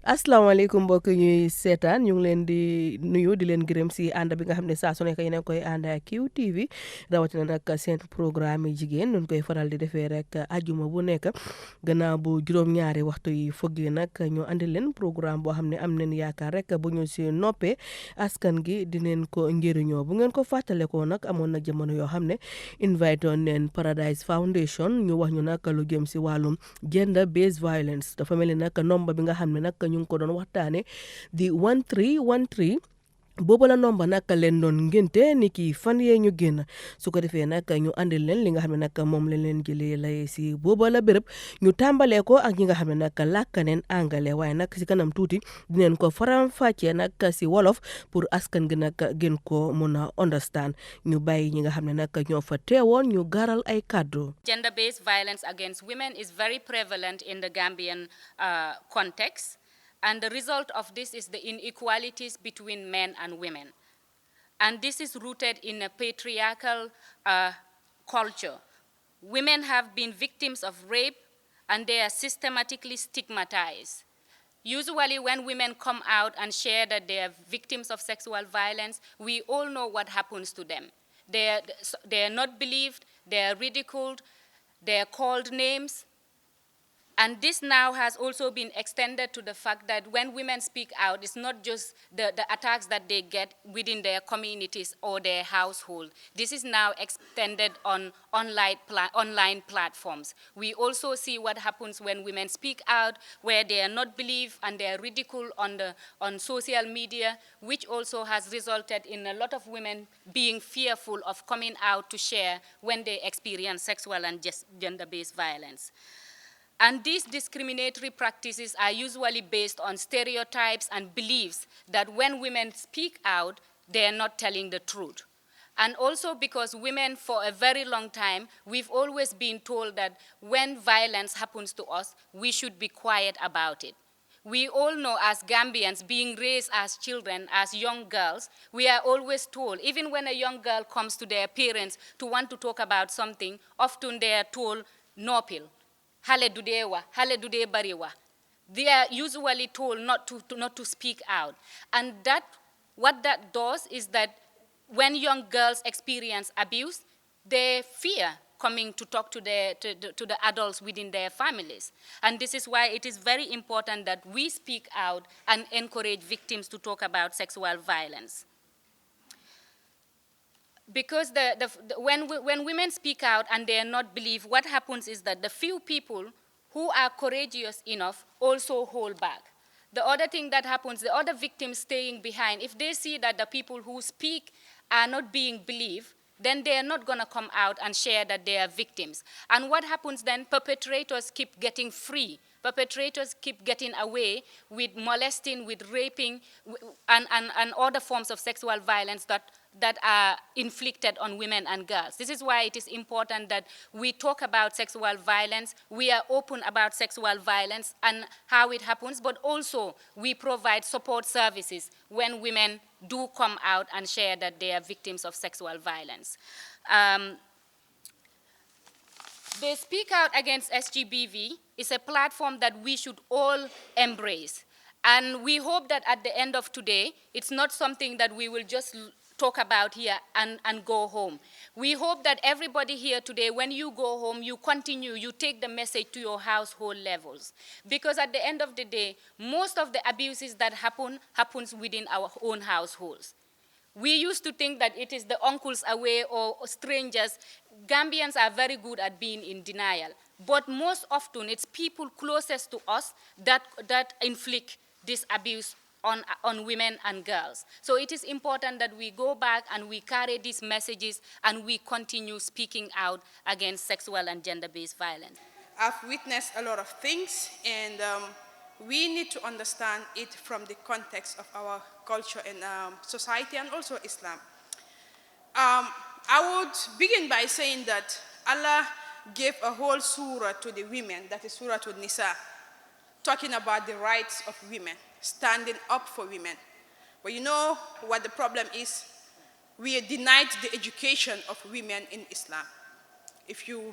asalaamaaleykum mbokk ñuy seetaan ñu ngi leen di nuyu di leen gërëm si ànd bi nga xam ne saa su nekk yéen a koy ànd ak QTV rawatina nag seen programme yi jigéen ñu koy faral di defee rek ajuma bu nekk gannaaw bu juróom-ñaari waxtu yi foggee nag ñu andi leen programme boo xam ne am nañ yaakaar rek bu ñu si noppee askan gi dineen ko njëriñoo bu ngeen ko fàttalikoo nag amoon na jamono yoo xam ne invite on neen Paradise Foundation ñu wax ñu nag lu jëm si wàllum gender based violence dafa mel ni nag nomba bi nga xam ne nag ñu ngi ko doon waxtaane di 1313 boobu la nomba nag leen doon ngénte ni ki fan yee ñu génn su ko defee nag ñu andil leen li nga xam ne nag moom lañ leen jëlee lay si booba la béréb ñu tàmbalee ko ak ñi nga xam ne nag làkkaneen angale waaye nag si kanam tuuti dineen ko faram fàccee nag si wolof pour askan gi nag gën ko mun a understand ñu bàyyi ñi nga xam ne nag ñoo fa teewoon ñu garal ay kàddu. Gender-based violence against women is very prevalent in the Gambian context. And the result of this is the inequalities between men and women. And this is rooted in a patriarchal culture. Women have been victims of rape, and they are systematically stigmatized. Usually when women come out and share that they are victims of sexual violence, we all know what happens to them. They are not believed, they are ridiculed, they are called names. And this now has also been extended to the fact that when women speak out, it's not just the attacks that they get within their communities or their household. This is now extended on online platforms. We also see what happens when women speak out, where they are not believed and they are ridiculed on social media, which also has resulted in a lot of women being fearful of coming out to share when they experience sexual and gender-based violence. And these discriminatory practices are usually based on stereotypes and beliefs that when women speak out, they are not telling the truth. And also because women, for a very long time, we've always been told that when violence happens to us, we should be quiet about it. We all know as Gambians, being raised as children, as young girls, we are always told, even when a young girl comes to their parents to want to talk about something, often they are told, nopil. Hale dudewa, hale dude bariwa. They are usually told not to speak out. And what that does is that when young girls experience abuse, they fear coming to talk to the adults within their families. And this is why it is very important that we speak out and encourage victims to talk about sexual violence. Because when women speak out and they are not believed, what happens is that the few people who are courageous enough also hold back. The other thing that happens, the other victims staying behind, if they see that the people who speak are not being believed, then they are not going to come out and share that they are victims. And what happens then? Perpetrators keep getting free. Perpetrators keep getting away with molesting, with raping, and other forms of sexual violence that are inflicted on women and girls. This is why it is important that we talk about sexual violence, we are open about sexual violence and how it happens, but also we provide support services when women do come out and share that they are victims of sexual violence. The Speak Out Against SGBV is a platform that we should all embrace. And we hope that at the end of today, it's not something that we will just talk about here and go home. We hope that everybody here today, when you go home, you continue, you take the message to your household levels. Because at the end of the day, most of the abuses that happens within our own households. We used to think that it is the uncles away or strangers. Gambians are very good at being in denial. But most often, it's people closest to us that inflict this abuse on women and girls. So it is important that we go back and we carry these messages and we continue speaking out against sexual and gender-based violence. I've witnessed a lot of things, and we need to understand it from the context of our culture and society and also Islam. I would begin by saying that Allah gave a whole surah to the women, that is Surah An-Nisa, talking about the rights of women, standing up for women. But you know what the problem is? We denied the education of women in Islam. If you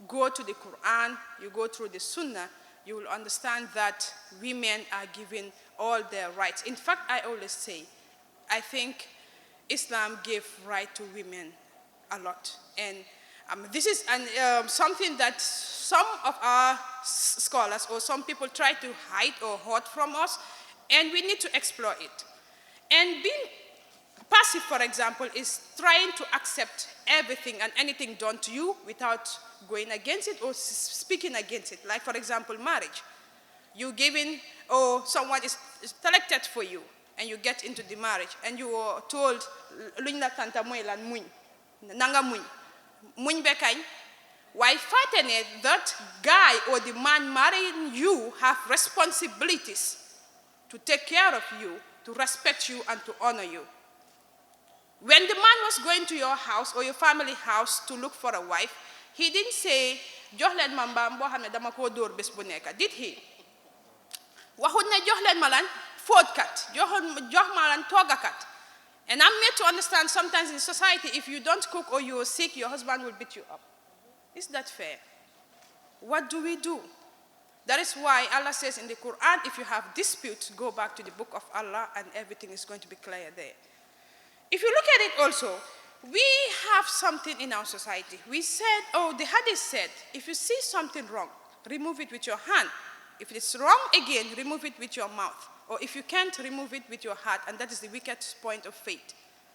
go to the Quran, you go through the Sunnah, you will understand that women are given all their rights. In fact, I always say, I think Islam gave right to women a lot. And this is something that some of our scholars or some people try to hide or hoard from us, and we need to explore it. And being passive, for example, is trying to accept everything and anything done to you without going against it or speaking against it. Like, for example, marriage. You giving, or someone is selected for you, and you get into the marriage, and you are told, nanga muñ bekay, why fighting it, that guy or the man marrying you have responsibilities to take care of you, to respect you, and to honor you. When the man was going to your house or your family house to look for a wife, he didn't say, jox leen ma mbaam boo xam ne dama koo dóor bés bu nekk. Did he? Waxut ne jox leen ma lan fóotkat, jox ma lan toggakat. And I'm made to understand sometimes in society, if you don't cook or you're sick, your husband will beat you up. Is that fair? What do we do? That is why Allah says in the Quran, if you have disputes, go back to the book of Allah and everything is going to be clear there. If you look at it also, we have something in our society. We said, the hadith said, if you see something wrong, remove it with your hand. If it's wrong again, remove it with your mouth. Or if you can't, remove it with your heart. And that is the weakest point of faith.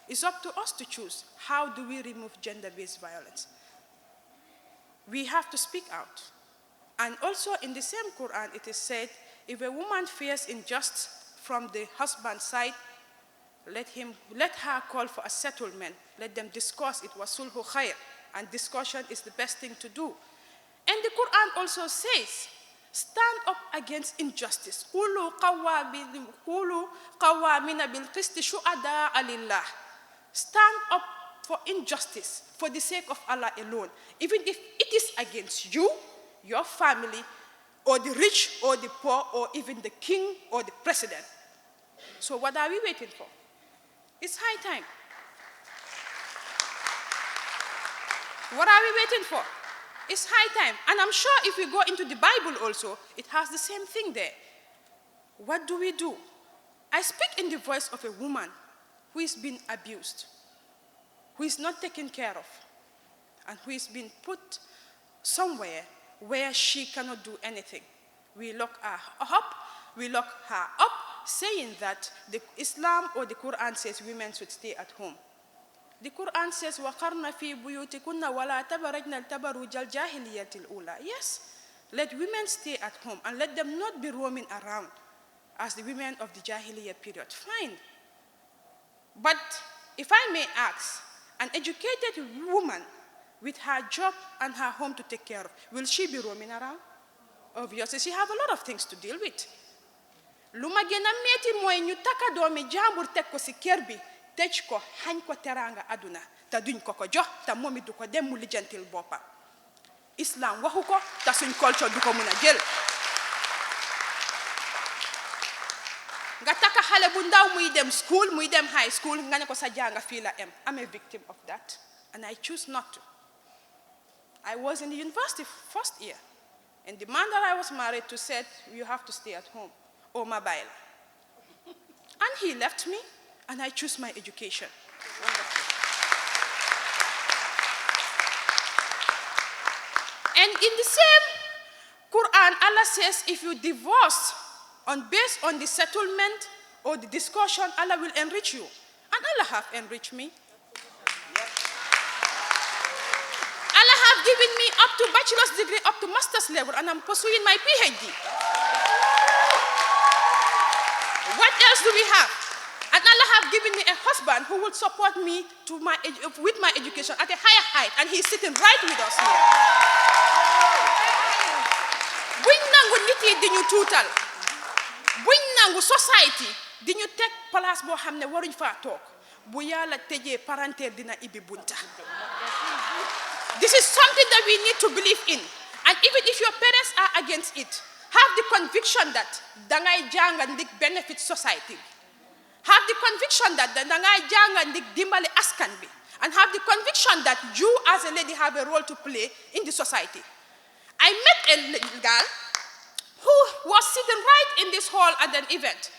It's up to us to choose. How do we remove gender-based violence? We have to speak out. And also in the same Quran, it is said, if a woman fears injustice from the husband's side, let her call for a settlement. Let them discuss. It was sulhu khair. And discussion is the best thing to do. And the Quran also says, stand up against injustice. Kulu qawwamina bil qisti shuhada'a lillah. Stand up for injustice for the sake of Allah alone. Even if it is against you, your family, or the rich, or the poor, or even the king, or the president. So what are we waiting for? It's high time. What are we waiting for? It's high time. And I'm sure if we go into the Bible also, it has the same thing there. What do we do? I speak in the voice of a woman who is being abused, who is not taken care of, and who is being put somewhere where she cannot do anything. We lock her up, saying that the Islam or the Quran says women should stay at home. The Quran says, وَقَرْنَ فِي بُيُوتِكُنَّ وَلَا تَبَرَجْنَ الْتَبَرُجَ الْجَاهِلِيَّةِ الْأُولَى. Yes, let women stay at home and let them not be roaming around as the women of the Jahiliyyah period. Fine. But if I may ask, an educated woman with her job and her home to take care of, will she be roaming around? Obviously, she has a lot of things to deal with. Lu ma gën a metti mooy ñu takka doomi jàmbur teg ko ci kër bi tej ko xañ ko teranga aduna te duñ ko ko jox te moom it du ko dem mu lijjantil boppam. Islam waxu ko te suñ culture du ko mën a jël. Nga takka xale bu ndaw muy dem school, muy dem high school, nga ne ko sa janga fii la em. I'm a victim of that, and I choose not to. I was in the university first year, and the man that I was married to said, you have to stay at home, or mobile. And he left me, and I choose my education. Wonderful. And in the same Quran, Allah says, if you divorce based on the settlement or the discussion, Allah will enrich you. And Allah have enriched me. Allah have given me up to bachelor's degree, up to master's level, and I'm pursuing my PhD. What else do we have? And Allah have given me a husband who will support me with my education at a higher height, and he's sitting right with us here. Buñ nangu nit yi di ñu tuutal, buñ nangu society di ñu teg place boo xam ne waruñ faa toog, bu Yàlla tëjee parenteer dina ibbi bunta. This is something that we need to believe in. And even if your parents are against it, have the conviction that dangay janga ndik benefit society. Have the conviction that dangay janga ndik dimbali askan bi. And have the conviction that you as a lady have a role to play in the society. I met a girl who was sitting right in this hall at an event.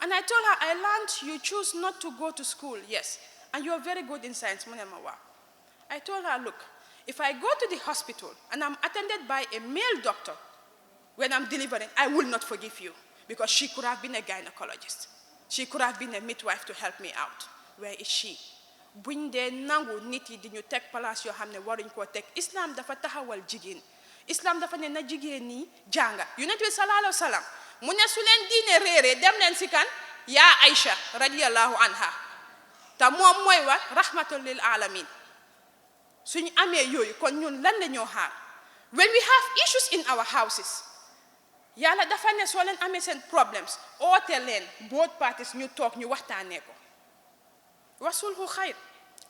And I told her, I learned you choose not to go to school, yes. And you're very good in science. I told her, look, if I go to the hospital and I'm attended by a male doctor when I'm delivering, I will not forgive you, because she could have been a gynecologist. She could have been a midwife to help me out. Where is she? Buñ dee nangu nit yi di ñu teg place yoo xam ne waruñ koo teg. Islam dafa taxawal jigéen. Islam dafa ne na jigéen ñi jànga. Yonent bi sallallahu alayhi wa sallam mu ne su leen diine réeree dem leen si kan yaa Aïcha radiyallahu anha te moom mooy wax rahmatul lil alamin. Suñu amee yooyu kon ñun lan la ñoo xaar. When we have issues in our houses, yàlla dafa ne soo leen amee seen problems oote leen both parties ñu toog ñu waxtaanee ko. Wasulhu xayr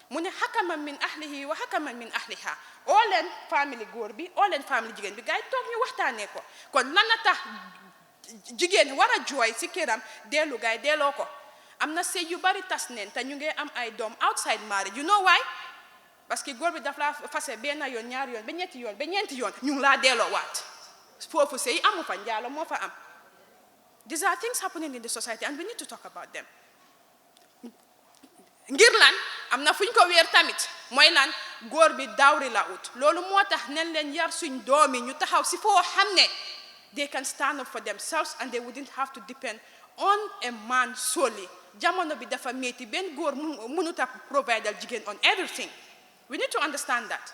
mu ne hakaman min ahlihi wa hakaman min ahliha. oo leen famille góor bi oo leen famille jigéen bi gars yi toog ñu waxtaanee ko. kon lan la tax jigéen war a jooy si këram dellu gars yi delloo ko. am na sëy yu bari tas neen te ñu ngi am ay doom outside marriage. You know why? Parce que góor bi daf laa fase benn yoon ñaari yoon ba ñetti yoon ba ñeenti yoon ñu ngi laa delloo waat. Foofu sëy amu fa njaalo moo fa am. These are things happening in the society and we need to talk about them. Ngir lan am na fuñ ko weer tamit mooy lan góor bi dawri la ut. Loolu moo tax nen leen yar suñ doomi ñu taxaw si foo xam ne they can stand up for themselves and they wouldn't have to depend on a man solely. Jamono bi dafa metti benn góor mënut a provide jigéen on everything. We need to understand that.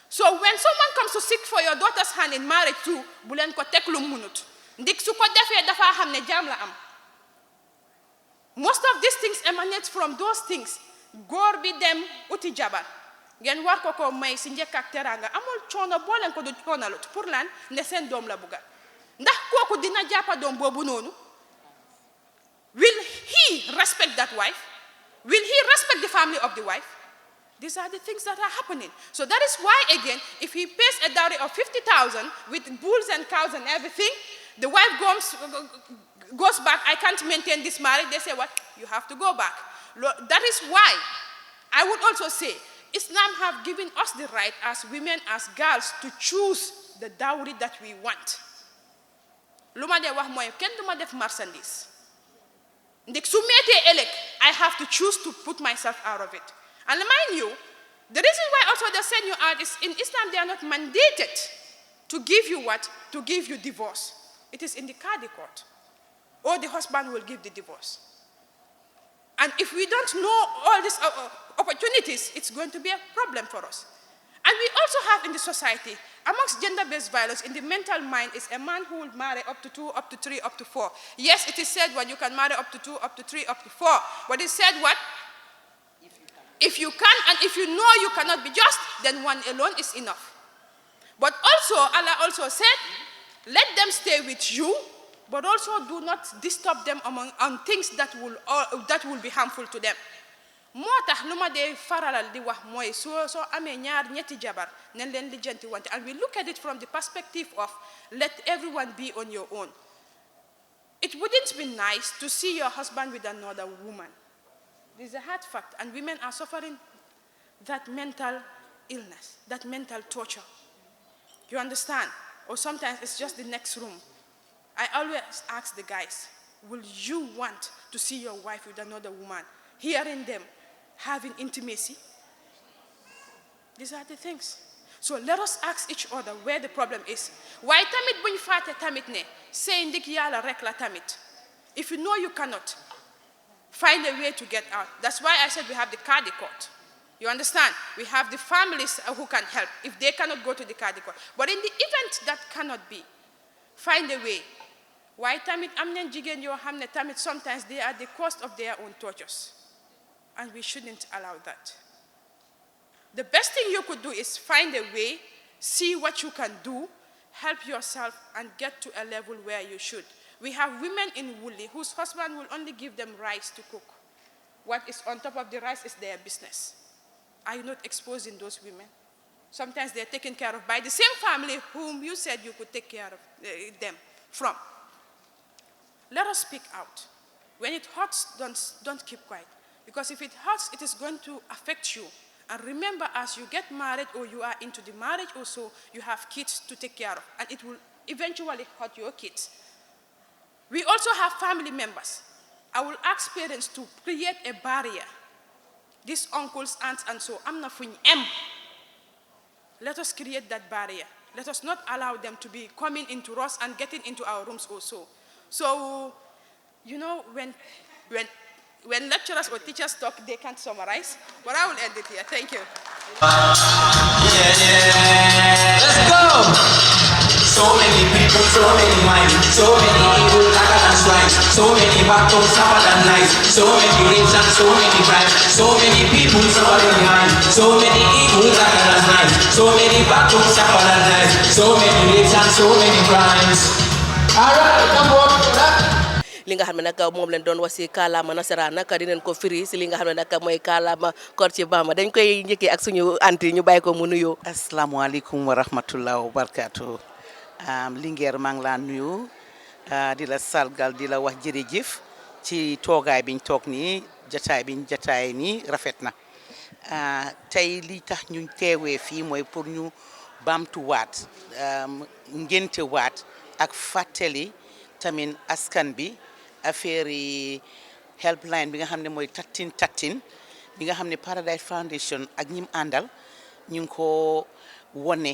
So when someone comes to seek for your daughter's hand in marriage too, bu leen ko teg lu munut. Ndik su ko defee dafa xam ne jaam la am. Most of these things emanate from those things. Góor bi dem uti jabar. Ngeen war ko may si njëkk ak teranga amul coono boo leen ko du coonalut pour lan ne seen doom la bugga. Ndax kooku dina jàppa doom boobu noonu? Will he respect that wife? Will he respect the family of the wife? These are the things that are happening. So that is why, again, if he pays a dowry of 50,000 with bulls and cows and everything, the wife goes back, I can't maintain this marriage. They say, what? You have to go back. That is why I would also say Islam have given us the right as women, as girls, to choose the dowry that we want. Luma de wax moy ken duma def marchandise. Ndik su mété elek, I have to choose to put myself out of it. And mind you, the reason why also they send you out is in Islam they are not mandated to give you what? To give you divorce. It is in the Qadi court. Or the husband will give the divorce. And if we don't know all these opportunities, it's going to be a problem for us. And we also have in the society, amongst gender-based violence, in the mental mind is a man who will marry up to 2, up to 3, up to 4. Yes, it is said what you can marry up to 2, up to 3, up to 4. But it said what? If you can and if you know you cannot be just, then one alone is enough. But also, Allah also said, let them stay with you, but also do not disturb them on things that will be harmful to them. Moo tax lu ma dee faralal di wax mooy soo amee ñaar ñetti jabar nen leen lijjanti wante, and we look at it from the perspective of let everyone be on your own. It wouldn't be nice to see your husband with another woman. This is a hard fact, and women are suffering that mental illness, that mental torture. You understand? Or sometimes it's just the next room. I always ask the guys, will you want to see your wife with another woman, hearing them having intimacy? These are the things. So let us ask each other where the problem is. Why tamit buñ faté tamit ne say ndik yalla rek la tamit. If you know you cannot, find a way to get out. That's why I said we have the Qadi court. You understand? We have the families who can help if they cannot go to the Qadi court. But in the event that cannot be, find a way. Why tamit amnen jigen yo hamne tamit sometimes they are the cost of their own tortures. And we shouldn't allow that. The best thing you could do is find a way, see what you can do, help yourself, and get to a level where you should. We have women in Wuli whose husband will only give them rice to cook. What is on top of the rice is their business. Are you not exposing those women? Sometimes they're taken care of by the same family whom you said you could take care of them from. Let us speak out. When it hurts, don't keep quiet. Because if it hurts, it is going to affect you. And remember, as you get married or you are into the marriage also, you have kids to take care of. And it will eventually hurt your kids. We also have family members. I will ask parents to create a barrier. These uncles, aunts, and so I'm not for M. Let us create that barrier. Let us not allow them to be coming into us and getting into our rooms also. So, you know, when lecturers or teachers talk, they can't summarize. But I will end it here. Thank you. Yeah. Let's go. So many people, so many minds, so many evil darker than swine, so many backbones tougher than knives, so many rapes and so many crimes, so many people suffering mind, so many evil darker than knives, so many backbones tougher than knives, so many rapes and so many crimes. Alright, come on for that. li nga xam ne nag moom leen doon wax si kàllaama nasaraan nag dinañ ko firi si li nga xam ne nag mooy kàllaama Kocc Barma dañ koy njëkkee ak suñu anti ñu bàyyi ko mu nuyoo. asalaamaaleykum wa rahmatulah wa barakaatu. Linguère maa ngi laa nuyu di la sargal di la wax jërëjëf ci toogaay biñ toog nii jataay biñ jataay nii rafet na tey li tax ñu teewee fii mooy pour ñu baamtuwaat ngéntewaat ak fàttali tamit askan bi affaire yi helpline bi nga xam ne mooy 1313 bi nga xam ne Paradise Foundation ak ñim àndal ñu ngi ko wone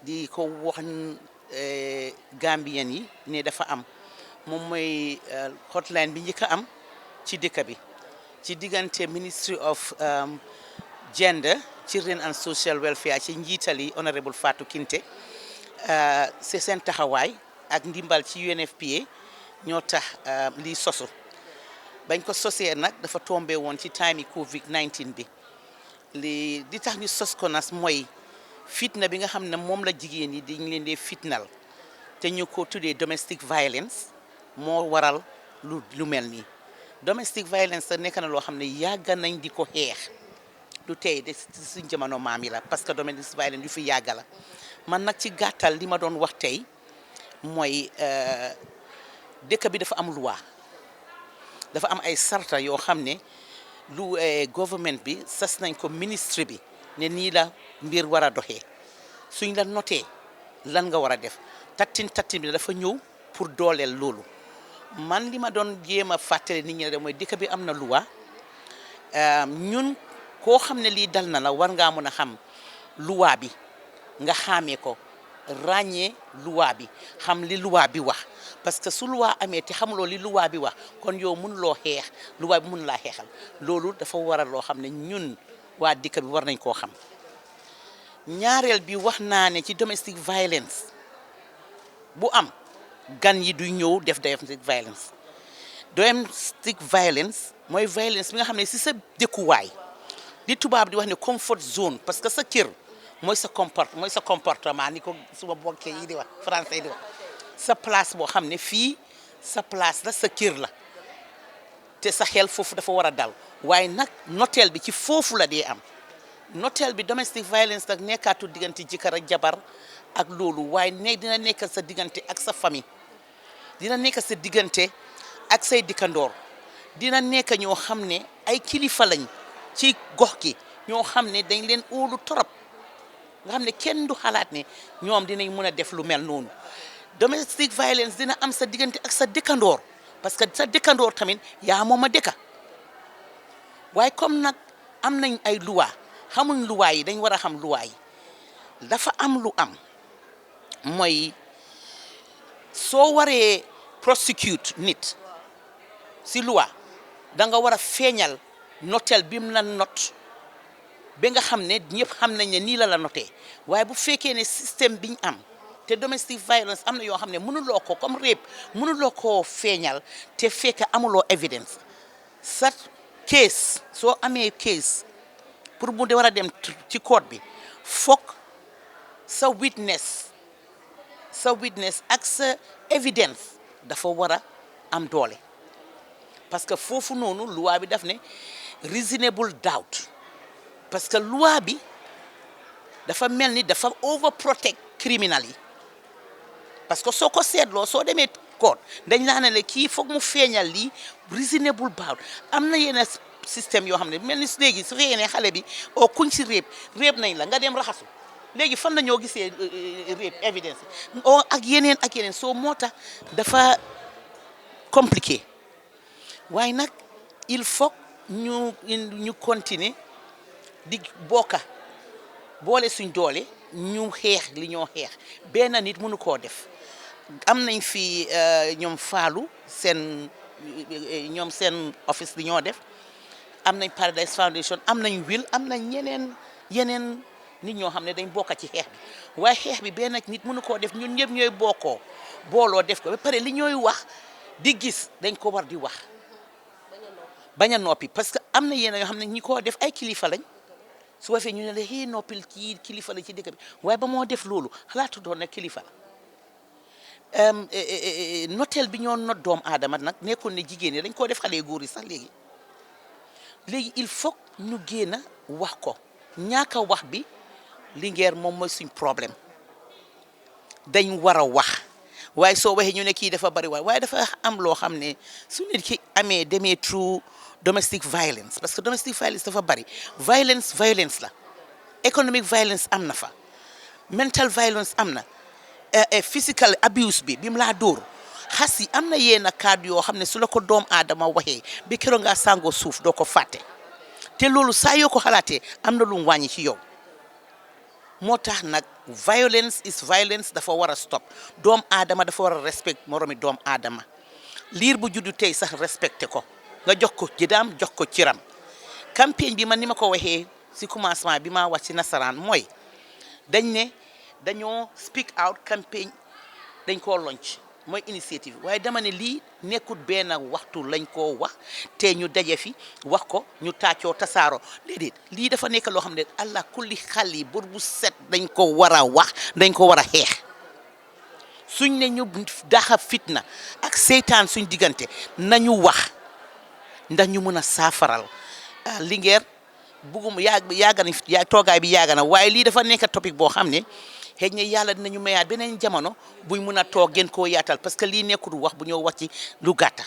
di ko wax Gambien yi ne dafa am moom mooy hotline bi njëkk a am ci dëkk bi ci diggante Ministry of Gender, Children and Social Welfare ci njiitali Honorable Fatou Kinte c'est seen taxawaay ak ndimbal ci UNFPA ñoo tax lii sosu bañ ko sosee nag dafa tombé woon ci time yi Covid-19 bi li tax ñu sos ko nas mooy fitna bi nga xam ne moom la jigéen yi dañ leen dee fitnal te ñu ko tuddee domestic violence moo waral lu mel nii domestic violence te nekk na loo xam ne yàgg nañ di ko xeex du tey de suñ jamono maam yi la parce que domestic violence yu fi yàgg la man nag ci gàttal li ma doon wax tey mooy dëkk bi dafa am loi dafa am ay sarta yoo xam ne lu government bi sas nañ ko ministre bi ne nii la mbir war a doxee suñ la notee lan nga war a def tattin bi dafa ñëw pour dooleel loolu man li ma doon jéem a fàttali nit ñi mooy dëkk bi am na loi ñun koo xam ne lii dal na la war ngaa mën a xam loi bi nga xaamee ko ràññee loi bi xam li loi bi wax parce que su loi amee te xamuloo li loi bi wax kon yow mënuloo xeex loi bi mën laa xeexal loolu dafa waral loo xam ne ñun waa dëkk bi war nañ koo xam ñaareel bi wax naa ne ci domestic violence bu am gan yi du ñëw def domestic violence mooy violence bi nga xam ne si sa dëkkuwaay di tubaab di wax ne comfort zone parce que sa kër mooy sa comportement ni ko suma bokkee yi di wax français yi di wax sa place boo xam ne fii sa place la sa kër la te sa xel foofu dafa war a dal waaye nag noteel bi ci foofu la dee am noteel bi domestic violence nag nekkaatu diggante jëkkër ak jabar ak loolu waaye dina nekk sa diggante ak sa famille dina nekk sa diggante ak say dikkandoor dina nekk ñoo xam ne ay kilifa lañ ci gox gi ñoo xam ne dañ leen óolu torop nga xam ne kenn du xalaat ne ñoom dinañ mën a def lu mel noonu domestic violence dina am sa diggante ak sa dëkkandoor parce que sa dëkkandoor tamit yaa moom a dëkka waaye comme nag am nañ ay loi xamuñ loi yi dañ war a xam loi yi dafa am lu am mooy soo waree prosecute nit si loi da nga war a feeñal notel bi mu la not ba nga xam ne ñëpp xam nañ ne nii la notee waaye bu fekkee ne système biñ am te domestic violence am na yoo xam ne mënuloo ko comme rape mënuloo koo feeñal te fekk amuloo evidence sa case soo amee case pour mu de war a dem ci court bi foog sa witness ak sa evidence dafa war a am doole parce que foofu noonu loi bi daf ne reasonable doubt parce que loi bi dafa mel ni dafa overprotect criminal yi parce que soo ko seetloo soo demee court dañ laa ne la kii foog mu feeñal lii reasonable doubt am na yenn système yoo xam ne mel ni léegi su fekkee ne xale bi o kuñ si réeb nañ la nga dem raxasu léegi fan la ñoo gisee rape evidence o ak yeneen soo moo tax dafa compliqué waaye nag il faut ñu continuer di bokka boole suñ doole ñu xeex li ñoo xeex benn nit mënu koo def am nañ fi ñoom faalu ñoom seen office li ñoo def am nañ Paradise Foundation am nañ Will am nañ yeneen nit ñoo xam ne dañ bokka ci xeex bi waaye xeex bi benn nit mënu koo def ñun ñëpp ñooy booloo def ko ba pare li ñooy wax di gis dañ ko war di wax bañ a noppi parce que am na yenn yoo xam ne ñi ko def ay kilifa lañ su ko defee ñu ne la xëy noppil kii kilifa la ci dëkk bi waaye ba moo def loolu xalaatu doon ne kilifa la noteel bi ñoo not doom aadama nag nekkoon ne jigéen ñi dañ koo def xale góor yi sax léegi il faut ñu génn wax ko ñaaka wax bi Linguère moom mooy suñ problème dañ war a wax waaye soo waxee ñu ne kii dafa bari waaye dafa am loo xam ne su nit ki demee through domestic violence parce que domestic violence dafa bari violence la economic violence am na fa mental violence am na physical abuse bi mu laa dóor xas yi am na yenn kàddu yoo xam ne su la ko doom aadama waxee bi keroog ngaa sàngoo suuf doo ko fàtte te loolu saa yoo ko xalaatee am na lu mu wàññi ci yow moo tax nag violence is violence dafa war a stop doom aadama dafa war a respect moromi doom aadama liir bu juddu tey sax respecté ko nga jox ko jëdaam jox ko ciram campagne bi man ni ma ko waxee si commencement bi ma wax ci nasaraan mooy dañoo speak out campagne dañ koo launch mooy initiative waaye dama ne lii nekkut benn waxtu lañ koo wax te ñu daje fi wax ko ñu tàccoo tasaaro déedéet lii dafa nekk loo xam ne allah kulli xal yi bur bu set dañ ko war a wax dañ ko war a xeex suñ ne ñu daxa fitna ak seytaan suñ diggante nañu wax ndax ñu mën a saafaral Linguère buggum toogaay bi yàgg na waaye lii dafa nekk topic boo xam ne xëy na yàlla dinañu mayaat beneen jamono buñ mun a toog gën koo yaatal parce que lii nekkul wax bu ñëw wax ci lu gàtta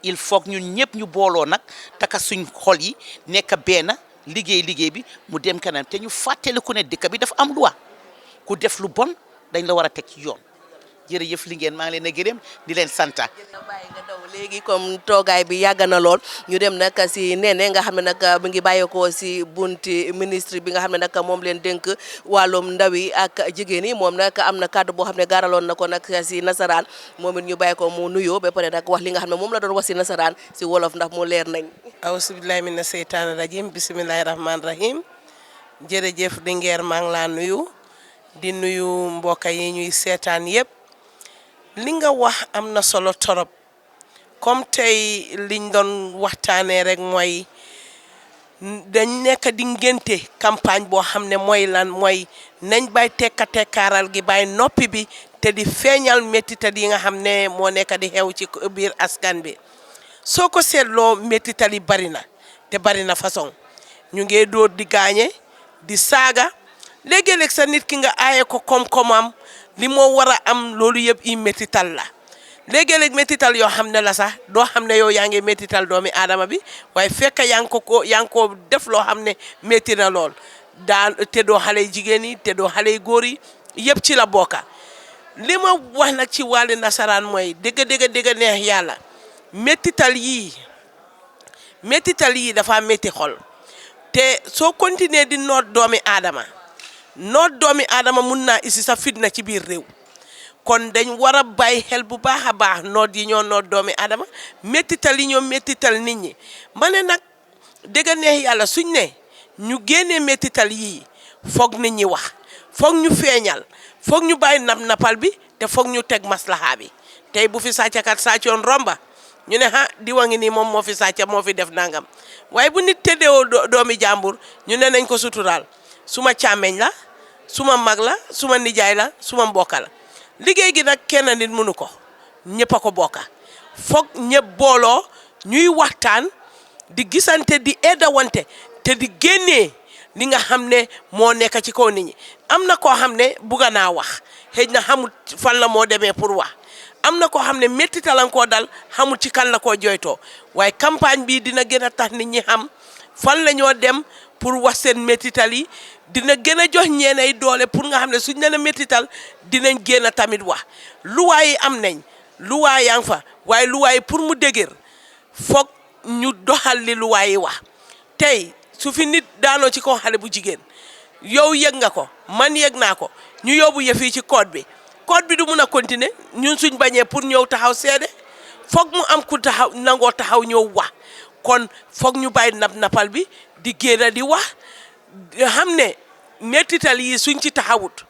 il faut ñun ñëpp ñu booloo nag taka suñ xol yi nekk benn liggéey bi mu dem kanam te ñu fàttaliku ne dëkk bi dafa am loi ku def lu bon dañ la war a teg ci yoon jërëjëf Linguère maa ngi leen a gërëm di leen santa bàyyi nga daw léegi comme toogaay bi yàgg na lool ñu dem nag si Néné nga xam ne nag mu ngi bàyyeekoo si bunti ministre bi nga xam ne nag moom leen dénk wàllum ndaw yi ak jigéen yi moom nag am na kàddu boo xam ne gaaraloon na ko nag si nasaraan moom it ñu bàyyi ko mu nuyoo ba pare nag wax li nga xam ne moom la doon wax si nasaraan si wolof ndax mu leer nañ. awusubillahi mina seytaani rajim bisimilahi rahmaani rahim jërëjëf Linguère maa ngi laa nuyu di nuyu mbokk yi ñuy seetaan yëpp. li nga wax am na solo torop comme tey liñ doon waxtaanee rek mooy dañ nekk di ngénte campagne boo xam ne mooy lan mooy nañ bay tekkaaral gi bay noppi bi te di feeñal métital yi nga xam ne moo nekk di xew ci biir askan bi soo ko seetloo métital yi bari na te bari na façon ñu ngi dóor di gaañe di saaga léegi-léeg sa nit ki nga aaye ko koom-koomam li moo war a am loolu yëpp i métital la léegi-léeg métital yoo xam ne la sax doo xam ne yow yaa ngi métital doomi aadama bi waaye fekk yaa ngi ko def loo xam ne métti na lool daal te doo xale jigéen yi te doo xale góor yi yëpp ci la bokka li ma wax nag ci wàllu nasaraan mooy dëgg neex yàlla métital yii dafa métti xol te soo continuer di noot doomi aadama mun naa isi sa fitna ci biir réew kon dañ war a bàyyi xel bu baax a baax noot yi ñoo noot doomi aadama méttital yi ñoo méttital nit ñi ma ne nag dëgg neex yàlla suñ ne ñu génnee méttital yii foog nit ñi wax foog ñu feeñal foog ñu bàyyi napal bi te foog ñu teg maslaha bi tey bu fi sàccakat sàccoon romba ñu ne diwa ngi nii moom moo fi sàcca moo fi def nangam waaye bu nit tëddeewoo doomi jàmbur ñu ne nañ ko suturaal suma càmmeñ la suma mag la suma nijaay la suma mbokka la liggéey gi nag kenn nit mënu ko ñëpp a ko bokka foog ñëpp booloo ñuy waxtaan di gisante di eddawante te di génnee li nga xam ne moo nekk ci kaw nit ñi am na koo xam ne bugga naa wax xëy na xamul fan la moo demee pour wax am na koo xam ne métti talan koo dal xamul ci kan la koo jooytoo waaye campagne bi dina gën a tax nit ñi xam fan la ñoo dem pour wax seen métital yi dina gën a jox ñeenay doole pour nga xam ne suñ leen a méttital dinañ génn tamit wax luwaay yi am nañ luwaay yaa ngi fa waaye luwaay pour mu dëgër foog ñu doxal li luwaay yi wax tey su fi nit daanoo ci kaw xale bu jigéen yow yëg nga ko man yëg naa ko ñu yóbbu yëf yi ci code bi du mun a continuer ñun suñ bañee pour ñëw taxaw seede foog mu am ku taxaw nangoo taxaw ñëw wax kon foog ñu bàyyi napal bi di génn di wax xam ne mettital yi suñ ci taxawut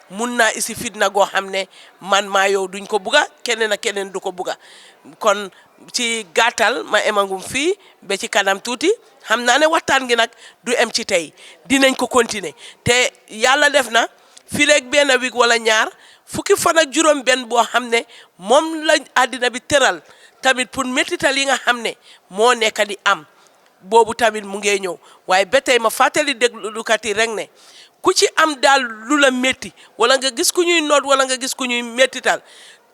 mun naa isi fitna goo xam ne man maa yow duñ ko bugga keneen ak keneen du ko bugga kon ci gàttal ma emangum fii ba ci kanam tuuti xam naa ne waxtaan gi nag du em ci tey dinañ ko continuer te yàlla def na fii léegi benn week wala ñaar fukki fan ak juróom benn boo xam ne moom la àddina bi tëral tamit pour mettital yi nga xam ne moo nekk di am boobu tamit mu ngee ñëw waaye ba tey ma fàttali déglukat yi rek ne ku ci am daal lu la métti wala nga gis ku ñuy noot wala nga gis ku ñuy méttital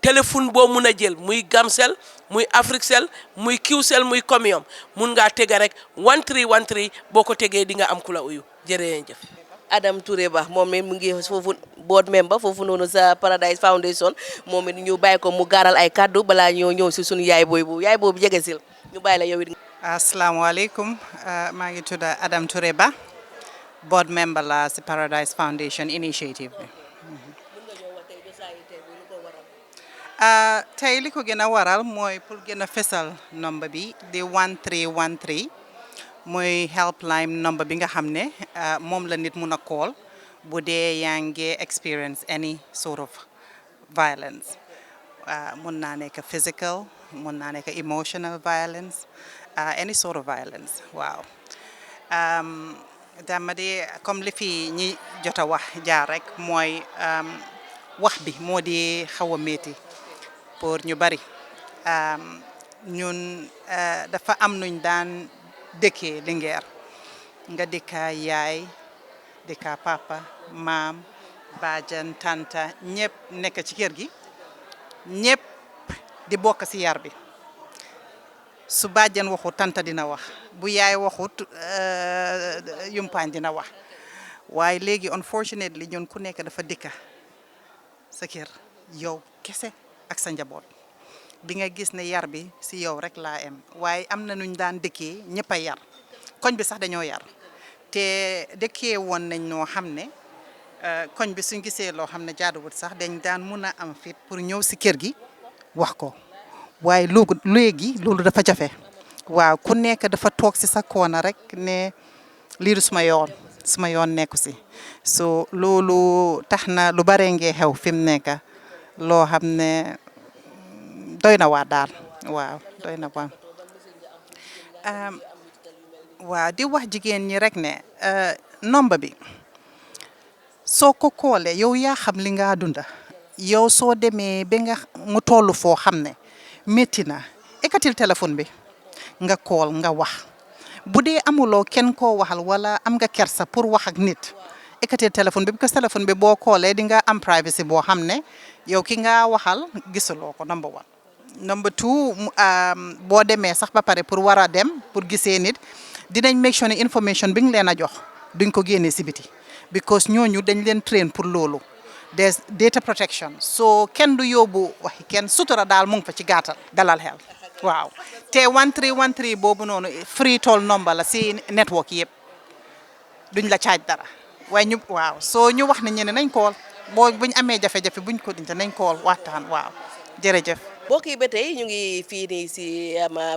téléphone boo mun a jël muy Gamcel muy Africell muy Qcell muy Comium mun ngaa tega rek 1313 boo ko tegee di nga am ku la uyu jërëjëf. Adam Touré Ba moom it mu ngi foofu board member foofu noonu sa Paradise Foundation moom it ñu bàyyi ko mu gaaral ay kaddu balaa ñoo ñëw si suñu yaay boobu jege sil ñu bàyyi la yow it. asalaamaaleykum maa ngi tudd Adam Touré Ba board member la si Paradise Foundation initiative bi. tey li ko gën a waral mooy pour gën a fesal number bi di 1313 mooy helpline number bi nga xam ne moom la nit mun a call bu dee yaa ngi experience any sort of violence mun naa nekk physical mun naa nekk emotional violence any sort of violence waaw dama di comme li fi ñi jot a wax jaar rek mooy wax bi moo di xaw a métti pour ñu bari ñun dafa am nuñ daan dëkkee Linguère nga dëkkaa yaay dëkkaa papa maam baajan tanta ñëpp nekk ci kër gi ñëpp di bokk ci yar bi su baajan waxut tanta dina wax bu yaay waxut yumpaañ dina wax waaye léegi unfortunately ñun ku nekk dafa dëkka sa kër yow kese ak sa njaboot bi nga gis ne yar bi si yow rek laa am waaye am na nuñ daan dëkkee ñëpp a yar koñ bi sax dañoo yar te dëkkee woon nañ noo xam ne koñ bi suñ gisee loo xam ne jaaduwut sax dañ daan mun a am fit pour ñëw si kër gi wax ko waaye léegi loolu dafa jafe waaw ku nekk dafa toog si sa koona rek ne lii du suma yoon nekku si so loolu tax na lu bare ngee xew fi mu nekk loo xam ne doy na waa daal waaw doy na waa waaw di wax jigéen ñi rek ne nomba bi soo ko koolee yow yaa xam li nga dunda yow soo demee ba nga mu toll foo xam ne métti na ekatil téléphone bi nga kool nga wax bu dee amuloo kenn koo waxal wala am nga kersa pour wax ak nit ekatil téléphone bi parce que téléphone bi boo koolee di nga am privacy boo xam ne yow ki nga waxal gisuloo ko number 1 number 2 boo demee sax ba pare pour war a dem pour gisee nit dinañ make sure ne information bi nga leen a jox duñ ko génnee si biti because ñooñu dañ leen train pour loolu des data protection so kenn du yóbbu waxi kenn sutura daal mu ngi fa ci gàttal dalal xel waaw te 1313 boobu noonu free toll number la si network yëpp duñ la caaj dara waaye ñu waaw soo ñu wax ne ñene nañ kool buñ amee jafe-jafe buñ ko dinte nañ kool waxtaan waaw jërëjëf mbokk yi ba tey ñu ngi fii nii si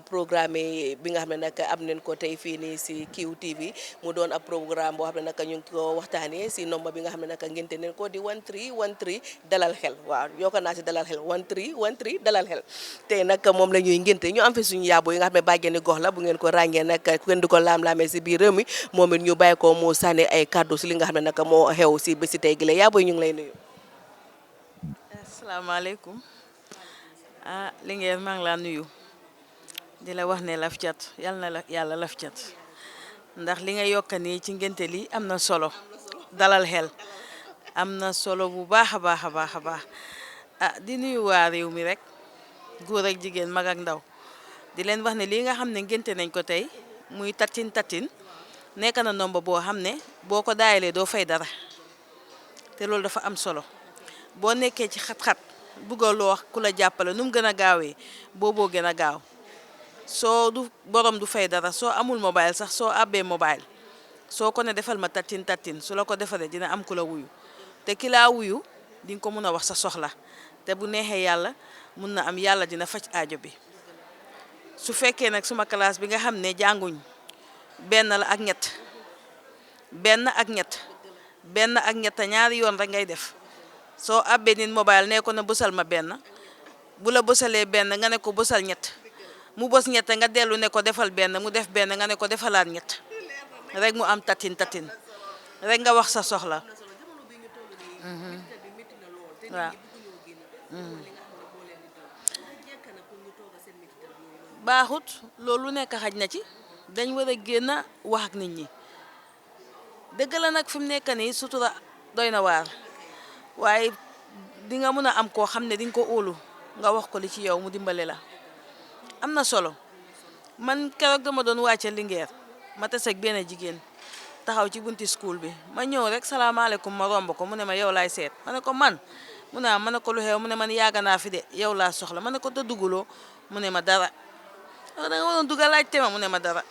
programme bi nga xam ne nag am nañ ko tey fii nii si QTV mu doon ab programme boo xam ne nag ñu ngi ko waxtaanee si nomba bi nga xam ne nag ngente nañ ko di 1313 dalal xel waaw yokk naa si dalal xel 1313 dalal xel tey nag moom la ñuy ngente ñu am fi suñu yaabo yi nga xam ne bàjjeni gox la bu ngeen ko ràññee nag kenn du ko laam-laamee si biir réew mi moom it ñu bàyyi ko mu sànni ay kaddu si li nga xam ne nag moo xew si bési tey gi la yaabo yi ñu ngi lay nuyu. asalaamaaleykum. Linguère maa ngi laa nuyu di la wax ne laf cat yal na la yàlla laf cat ndax li nga yokka nii ci ngénte li am na solo dalal xel am na solo bu baax a baax a baax a baax di nuyu waa réew mi rek góor ak jigéen mag ak ndaw di leen wax ne lii nga xam ne ngénte nañ ko tey muy tatin nekk na nomba boo xam ne boo ko daayalee doo fay dara te loolu dafa am solo boo nekkee ci xat-xat bugga loo ku la jàppale nu mu gën a gaawee booboo gën a gaaw soo du borom du fay dara soo amul mobile sax soo àbbee mobile soo ko ne defal ma tattin su la ko defalee dina am ku la wuyu te ki laa wuyu di nga ko mun a wax sa soxla te bu neexee yàlla mun na am yàlla dina faj aajo bi su fekkee nag suma classe bi nga xam ne jànguñ benn la ak ñett benn ak ñett ñaari yoon rek ngay def soo àbbee nit mobile nee ko na bësal ma benn bu la bësalee benn nga ne ko bësal ñett mu bës ñett nga dellu ne ko defal benn mu def benn nga ne ko defalaat ñett rek mu am tattin rek nga wax sa soxla waaw baaxut loolu nekk xaj na ci dañ war a génn wax ak nit ñi dëgg la nag fi mu nekk nii sutura doy na waar waaye di nga mën a am koo xam ne di nga ko óolu nga wax ko li ci yow mu dimbale la am na solo man keroog dama doon wàcce Linguère ma tase ak benn jigéen taxaw ci bunti school bi ma ñëw rek salaamaaleykum ma romb ko mu ne ma yow laay seet ma ne ko man mu ne ma ne ko lu xew mu ne man yàgg naa fi de yow laa soxla ma ne ko te dugguloo mu ne ma dara da nga waroon dugga laajte ma mu ne ma dara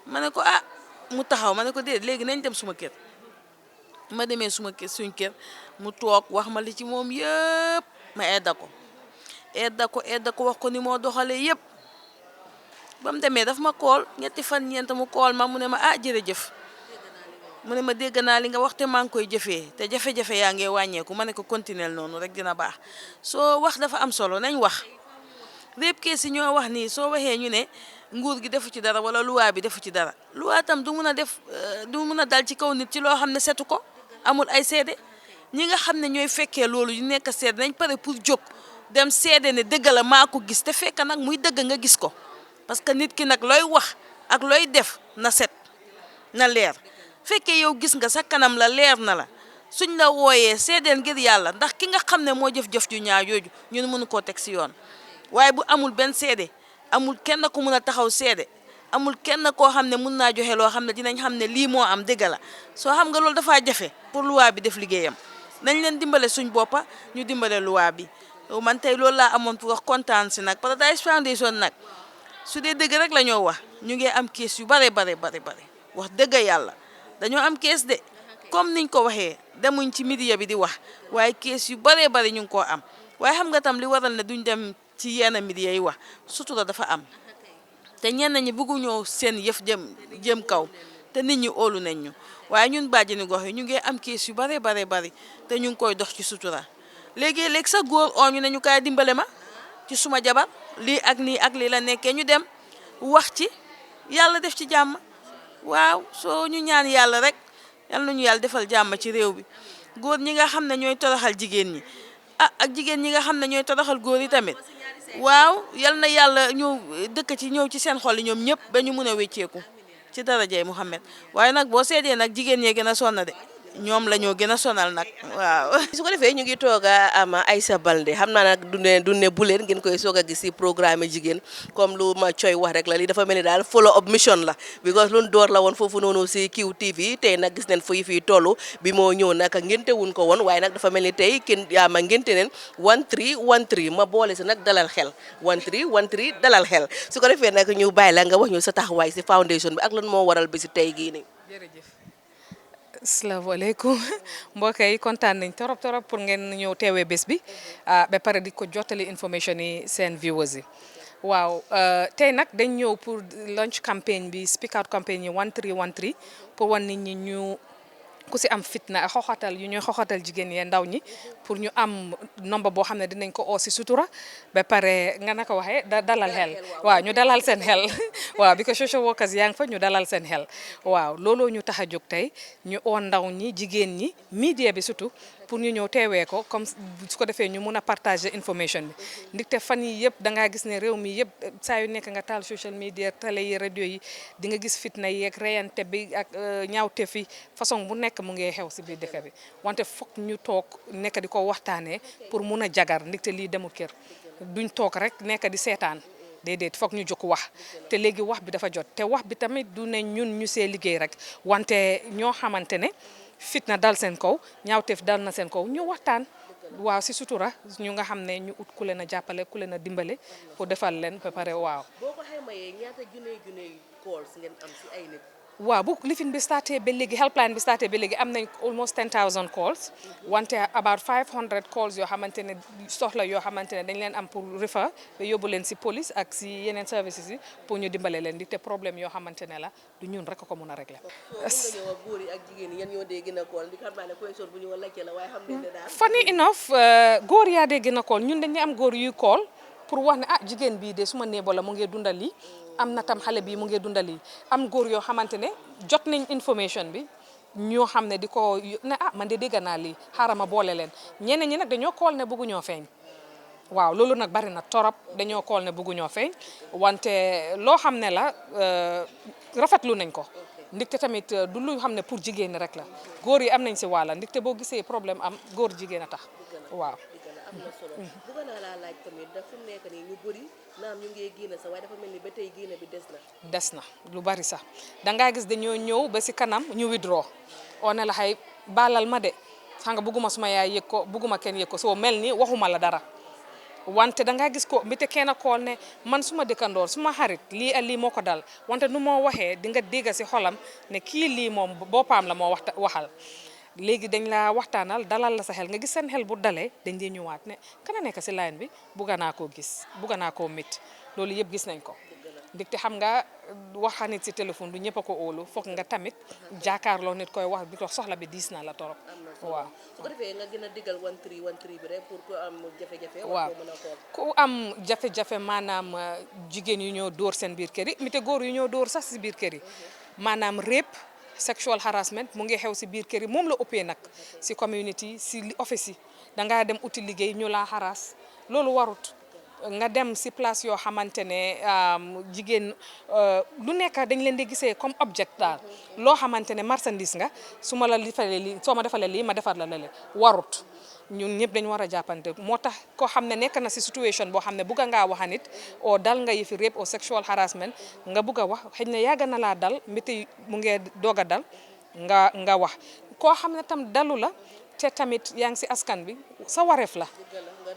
ma ne ko ah mu taxaw ma ne ko déedéet léegi nañ dem suma kër ma demee suma kër suñ kër mu toog wax ma li ci moom yëpp ma edda ko wax ko ni moo doxalee yëpp ba mu demee daf ma kool ñetti fan ñeent mu kool ma mu ne ma ah jërëjëf mu ne ma dégg naa li nga wax te maa ngi koy jëfee te jafe-jafe yaa ngi wàññeeku ma ne ko continuer noonu rek dina baax soo wax dafa am solo nañ wax répp kee si ñoo wax nii soo waxee ñu ne nguur gi defu ci dara wala luwaa bi defu ci dara luwaa tam du mun a dal ci kaw nit ci loo xam ne setu ko amul ay seede ñi nga xam ne ñooy fekkee loolu yu nekk seede nañ pare pour jóg dem seede ne dëgg la maa ko gis te fekk nag muy dëgg nga gis ko parce que nit ki nag looy wax ak looy def na set na leer fekkee yow gis nga sa kanam la leer na la suñ la wooyee seedeel ngir yàlla ndax ki nga xam ne moo jëf-jëf ju ñaaw jooju ñun mënu koo teg si yoon waaye bu amul benn seede amul kenn ku mun a taxaw seede amul kenn koo xam ne mun naa joxe loo xam ne dinañ xam ne lii moo am dëgg la soo xam nga loolu dafaa jafe pour luwaa bi def liggéeyam nañ leen dimbale suñ boppa ñu dimbale luwaa bi man tey loolu laa amoon pour wax kontaan si nag Paradise Foundation nag su dee dëgg rek la ñoo wax ñu ngi am kees yu bare wax dëgg yàlla dañoo am kees de comme niñ ko waxee demuñ ci media bi di wax waaye kees yu bare ñu ngi koo am waaye xam nga tam li waral ne duñ dem ci yenn media yi wax sutura dafa am te ñenn ñi bëgguñoo seen yëf jëm kaw te nit ñi óolu nañ ñu waaye ñun bàjjeni gox yi ñu ngi am kees yu bare te ñu ngi koy dox ci sutura léegi sa góor oo ñu ne ñu kaay dimbale ma ci suma jabar lii ak nii ak lii la nekkee ñu dem wax ci yàlla def ci jàmm waaw soo ñu ñaan yàlla rek yal nañu yàlla defal jàmm ci réew bi góor ñi nga xam ne ñooy toroxal jigéen ñi ak jigéen ñi nga xam ne ñooy toroxal góor yi tamit waaw yal na yàlla ñëw ci seen xol yi ñoom ñëpp ba ñu mun a wécceeku ci darajay Muhammad waaye nag boo seedee nag jigéen ñee gën a sonn de ñoom la ñoo gën a sonal nag waaw. su ko defee ñu ngi toog a am Aïssa Balde xam naa nag du ne bu leen ngeen koy soog a gis si programme jigéen comme lu ma coy wax rek la lii dafa mel ni daal follow up mission la because lu door la woon foofu noonu si QTV tey nag gis neen fii tollu bi moo ñëw nag ngénte wuñ ko woon waaye nag dafa mel ni tey kenn ma ngénte neen 1313 ma boole si nag dalal xel 1313 dalal xel su ko defee nag ñu bàyyi la nga wax ñu sa taxawaay si foundation bi ak lan moo waral bi si tey gii nii. jërëjëf. asalaamaaleykum mbokk yi kontaan nañ torop pour ngeen ñëw teewee bés bi ba pare di ko jottali information yi seen viewers yi waaw tey nag dañ ñëw pour launch campagne bi speak out campagne yi 1313 pour wan nit ñi ñu ku si am fitna ak xoxatal yu ñuy xoxatal jigéen yee ndaw ñi pour ñu am nombre boo xam ne dinañ ko oo si sutura ba pare nga naka waxee dalal xel waaw ñu dalal seen xel waaw because social workers yaa ngi fa ñu dalal seen xel waaw looloo ñu tax a jóg tey ñu oo ndaw ñi jigéen ñi media bi surtout pour ñu ñëw teewee ko comme su ko defee ñu mun a partager information bi ndaxte fan yi yëpp dangaa gis ne réew mi yëpp saa yu nekk nga taal social media télé yi rajo yi di nga gis fitna yi ak reyante bi ak ñaawte fi façon bu nekk mu ngi xew si biir dëkk bi wante foog ñu toog nekk di ko waxtaanee pour mun a jagar ndaxte lii demul kër duñ toog rek nekk di seetaan déedéet foog ñu jóg wax te léegi wax bi dafa jot te wax bi tamit du ne ñun ñu see liggéey rek wante ñoo xamante ne fitna dal seen kaw ñaawteef dal na seen kaw ñu waxtaan waaw si sutura ñu nga xam ne ñu ut ku leen a jàppale ku leen a dimbale pour defal leen ba pare waaw. boo ko xaymayee ñaata junne calls ngeen am si ay nit. waaw bu lifin bi starté ba léegi helpline bi starté ba léegi am nañ almost 10,000 calls wante about 500 calls yoo xamante ne soxla yoo xamante ne dañ leen am pour refer ba yóbbu leen si police ak si yeneen services yi pour ñu dimbale leen di te problème yoo xamante ne la du ñun rek ko mun a régler. nga ñëw ak góor yi ak jigéen yi yan ñoo dee gën a call di xam naa ne question bu ñu war laajte la waaye xam nañ ne daal. funny enough góor yaa dee gën a call ñun dañuy am góor yuy call pour wax ne jigéen bii de suma néebo la mu ngi dundal lii am na tam xale bii mu ngi dundal lii am góor yoo xamante ne jot nañ information bi ñoo xam ne di ko ne man de dégg naa lii xaaral ma boole leen ñeneen ñi nag dañoo kool ne bëggu ñoo feeñ waaw loolu nag bari na torop dañoo kool ne bëggu ñoo feeñ wante loo xam ne la rafetlu nañ ko ndigte tamit du lu xam ne pour jigéen ñi rek la góor yi am nañ si wàlla ndigte boo gisee problème am góor jigéen a tax waaw. am na solo bëgg naa laa laaj tamit daf fi mu nekk nii ñu bëri naam ñu ngi génn sax waaye dafa mel ni ba tey génn bi des na lu bari sax dangaa gis dañoo ñëw ba si kanam ñu withdraw oo ne la xay baalal ma de xam nga bëgguma suma yaay yëg ko bëgguma kenn yëg ko soo mel ni waxuma la dara wante dangaa gis ko mbite kenn kool ne man suma dëkkandoor suma xarit lii ak lii moo ko dal wante nu moo waxee di nga dégg si xolam ne kii lii moom boppam la moo waxal léegi dañ la waxtaanal dalal la sa xel nga gis seen xel bu dalee dañ dee ñëwaat ne kana nekk si line bi bugga naa koo gis bugga naa koo mit loolu yëpp gis nañ ko ndigte xam nga waxa nit si téléphone du ñëpp a ko óolu foog nga tamit jaakaarloo nit koy wax bi ko soxla bi diis na la torop waaw su ko defee nga gën a digal 1313 bi rek pour ku am jafe-jafe waaw ku am jafe-jafe maanaam jigéen yu ñoo dóor seen biir kër yi mi te góor yu ñoo dóor sax si biir kër yi maanaam rape sexual harassment mu ngi xew si biir kër yi moom la ëppee nag si community si office yi dangaa dem uti liggéey ñu laa harass loolu warut nga dem si place yoo xamante ne jigéen lu nekk dañ leen di gisee comme object daal loo xamante ne marchandise nga su ma la defalee lii soo ma defalee lii ma defar la lale warut ñun ñëpp dañu war a jàppante moo tax koo xam ne nekk na si situation boo xam ne bugga ngaa waxa nit o dal nga yëfi rape o sexual harassment nga bugg a wax xëy na yàgg na laa dal mbite mu ngee doog a dal nga wax koo xam ne tam dalu la te tamit yaa ngi si askan bi sa wareef la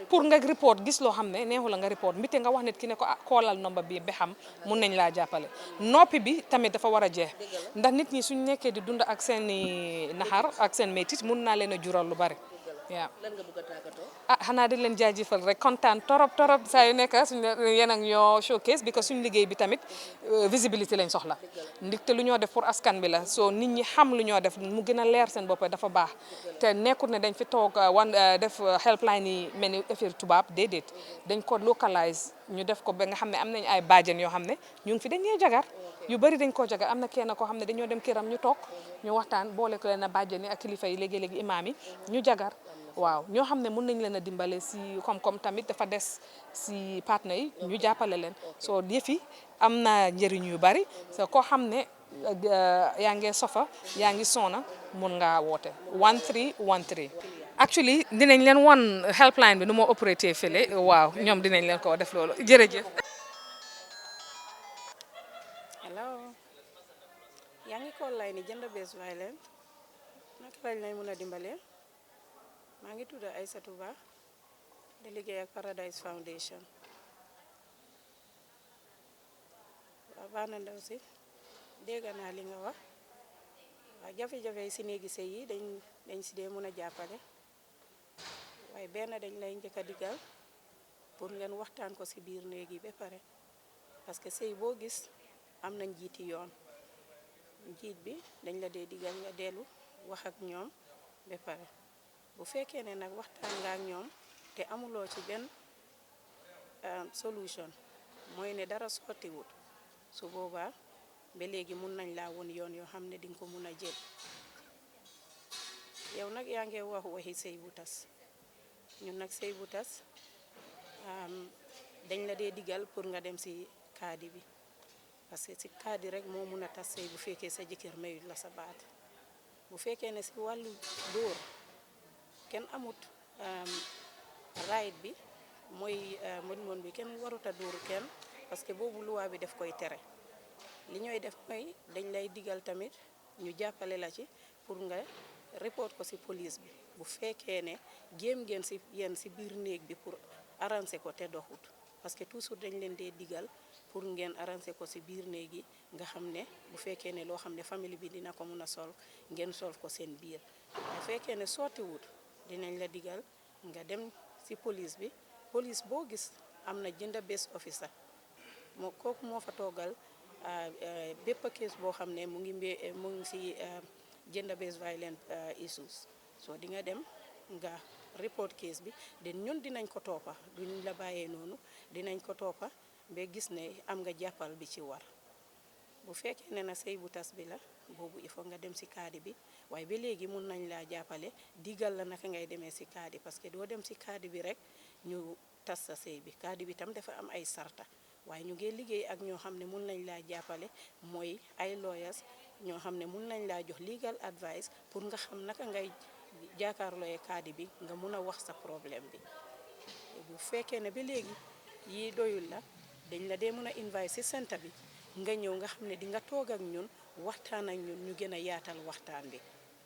pour nga report gis loo xam ne neexu la nga report mbite nga wax nit ki ne ko koolal nomba bi ba xam mun nañ laa jàppale noppi bi tamit dafa war a jeex ndax nit ñi suñ nekkee di dund ak seen i naxar ak seen métit mun naa leen a jural lu bari waaw lan nga bëgg a tàggatoo xanaa di leen jaajëfal rek kontaan torop saa yu nekk suñ yéen ak ñoo showcase bi que suñ liggéey bi tamit visibilité lañ soxla ndigte lu ñoo def pour askan bi la soo nit ñi xam lu ñoo def mu gën a leer seen bopp dafa baax te nekkul ne dañ fi toog def helpline yi mel ni affaire tubaab déedéet dañ ko localize ñu def ko ba nga xam ne am nañ ay baajen yoo xam ne ñu ngi fi dañuy jagar yu bari dañ koo jagar am na kenn koo xam ne dañoo dem këram ñu toog ñu waxtaan boole ko leen a baajen yi ak kilifa yi léegi-léegi imaam yi ñu jagar waaw ñoo xam ne mën nañ leen a dimbale si koom-koom tamit dafa des si partenaires yi ñu jàppale leen soo yëfi am na njëriñ yu bari so koo xam ne yaa ngi sofa yaa ngi soona mun ngaa woote 1313 actually dinañ leen wan helpline bi nu moo opératé fële waaw ñoom dinañ leen ko def loolu jërëjëf. hello yaa ngi call line gender based violence naka lañ lay mën a dimbalee maa ngi tudd Aïssatou Ba di liggéey ak Paradise Foundation waaw baax na ndaw si dégg naa li nga wax waaw jafe-jafe yi si néegi sëy yi dañ si dee mën a jàppale waaye benn dañ lay njëkk a digal pour ngeen waxtaan ko si biir néeg yi ba pare parce que sëy boo gis am na njiiti yoon njiit bi dañ la dee digal nga dellu wax ak ñoom ba pare bu fekkee ne nag waxtaan nga ak ñoom te amuloo ci benn solution mooy ne dara sottiwut su boobaa ba léegi mun nañ laa woon yoon yoo xam ne dinga ko mun a jël yow nag yaa ngi wax waxi sëy bu tas ñun nag sëy bu tas dañ la dee digal pour nga dem si kaadi bi parce que si kaadi rek moo mun a tas sëy bu fekkee sa jëkkër mayut la sa baat bu fekkee ne si wàllu dóor kenn amut right bi mooy mën bi kenn waruta dóor kenn parce que boobu loi bi def koy tere li ñooy def mooy dañ lay digal tamit ñu jàppale la ci pour nga report ko ci police bi bu fekkee ne géem ngeen ci yéen ci biir néeg bi pour arranger ko te doxut parce que toujours dañ leen dee digal pour ngeen arranger ko ci biir néeg yi nga xam ne bu fekkee ne loo xam ne famille bi dina ko mun a sol ngeen sol ko seen biir bu fekkee ne sottiwut dinañ la digal nga dem ci police bi police boo gis am na gender based officer moo kooku moo fa toogal bépp case boo xam ne mu ngi ci gender based violence issues so di nga dem nga report case bi den ñun dinañ ko toppa duñ la bàyyee noonu dinañ ko toppa ba gis ne am nga jàppal bi ci war bu fekkee ne na sëy bu tas bi la boobu il faut nga dem ci kaadi bi waaye ba léegi mun nañ laa jàppale digal la naka ngay demee ci kaadi parce que doo dem ci kaadi bi rek ñu tas sa sëy bi kaadi bi tam dafa am ay sarta waaye ñu ngi liggéey ak ñoo xam ne mun nañ laa jàppale mooy ay lawyers ñoo xam ne mun nañ laa jox legal advice pour nga xam naka ngay jàkkaarlooyee kaadi bi nga mun a wax sa problème bi bu fekkee ne ba léegi yii doyul la dañ la dee mun a invite ci centre bi nga ñëw nga xam ne di nga toog ak ñun waxtaan ak ñun ñu gën a yaatal waxtaan bi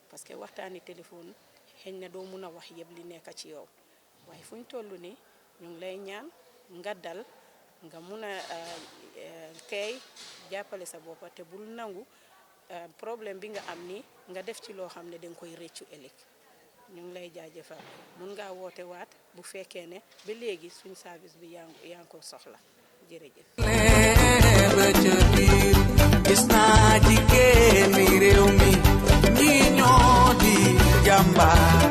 parce que waxtaani téléphone xëy na doo mun a wax yëpp li nekk ci yow waaye fu ñu toll nii ñu ngi lay ñaan nga dal nga mun a tey jàppale sa boppa te bul nangu problème bi nga am ni nga def ci loo xam ne danga koy réccu ëllëg ñu ngi lay jaajëfal mun ngaa woote waat bu fekkee ne ba léegi suñ service bi yaa ngi ko soxla jërëjëf. gis naa jigéen mi réew mi ñi ñoo di jàmbaar